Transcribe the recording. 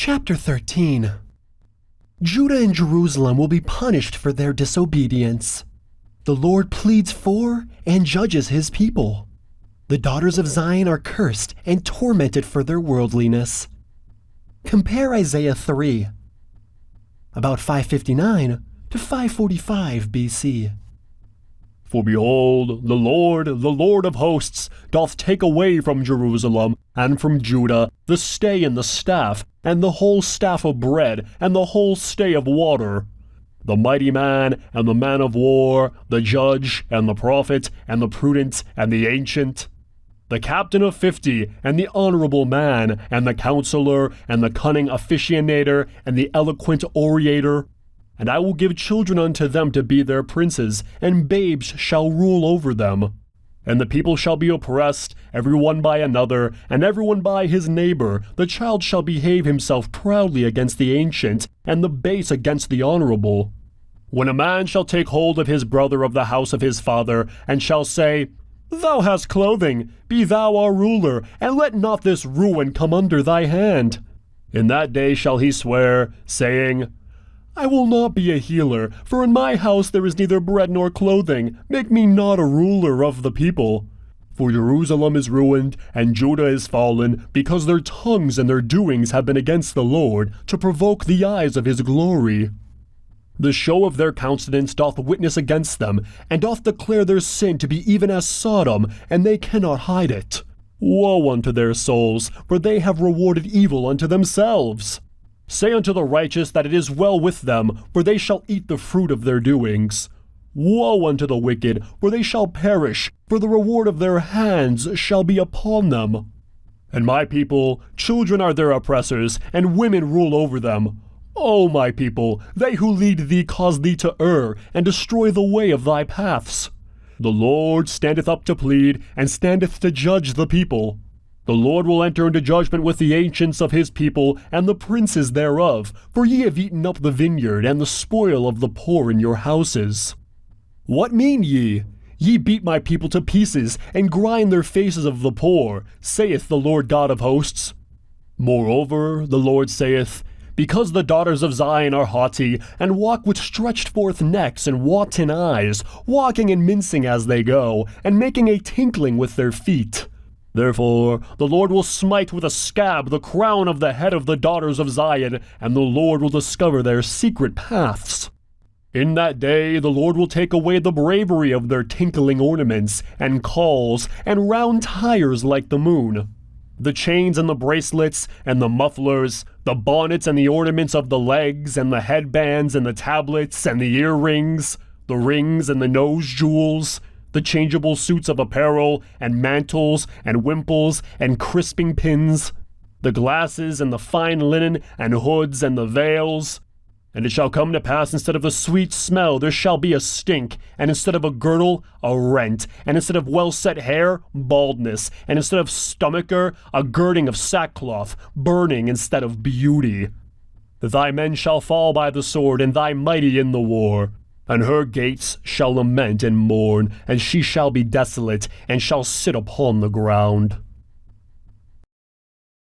Chapter 13. Judah and Jerusalem will be punished for their disobedience. The Lord pleads for and judges his people. The daughters of Zion are cursed and tormented for their worldliness. Compare Isaiah 3, about 559 to 545 BC. For behold, the Lord of hosts, doth take away from Jerusalem and from Judah the stay and the staff, and the whole staff of bread, and the whole stay of water. The mighty man, and the man of war, the judge, and the prophet, and the prudent, and the ancient. The captain of 50, and the honorable man, and the counselor, and the cunning officiator, and the eloquent orator. And I will give children unto them to be their princes, and babes shall rule over them. And the people shall be oppressed, every one by another, and every one by his neighbor. The child shall behave himself proudly against the ancient, and the base against the honorable. When a man shall take hold of his brother of the house of his father, and shall say, Thou hast clothing, be thou our ruler, and let not this ruin come under thy hand. In that day shall he swear, saying, I will not be a healer, for in my house there is neither bread nor clothing. Make me not a ruler of the people. For Jerusalem is ruined, and Judah is fallen, because their tongues and their doings have been against the Lord, to provoke the eyes of his glory. The show of their countenance doth witness against them, and doth declare their sin to be even as Sodom, and they cannot hide it. Woe unto their souls, for they have rewarded evil unto themselves. Say unto the righteous that it is well with them, for they shall eat the fruit of their doings. Woe unto the wicked, for they shall perish, for the reward of their hands shall be upon them. And my people, children are their oppressors, and women rule over them. O my people, they who lead thee cause thee to err, and destroy the way of thy paths. The Lord standeth up to plead, and standeth to judge the people. The Lord will enter into judgment with the ancients of his people, and the princes thereof, for ye have eaten up the vineyard, and the spoil of the poor in your houses. What mean ye? Ye beat my people to pieces, and grind their faces of the poor, saith the Lord God of hosts. Moreover, the Lord saith, Because the daughters of Zion are haughty, and walk with stretched forth necks and wanton eyes, walking and mincing as they go, and making a tinkling with their feet. Therefore, the Lord will smite with a scab the crown of the head of the daughters of Zion, and the Lord will discover their secret paths. In that day the Lord will take away the bravery of their tinkling ornaments, and calls, and round tires like the moon. The chains and the bracelets, and the mufflers, the bonnets and the ornaments of the legs, and the headbands and the tablets, and the earrings, the rings and the nose jewels, the changeable suits of apparel, and mantles, and wimples, and crisping pins, the glasses, and the fine linen, and hoods, and the veils. And it shall come to pass, instead of the sweet smell, there shall be a stink, and instead of a girdle, a rent, and instead of well-set hair, baldness, and instead of stomacher, a girding of sackcloth, burning instead of beauty. Thy men shall fall by the sword, and thy mighty in the war. And her gates shall lament and mourn, and she shall be desolate, and shall sit upon the ground.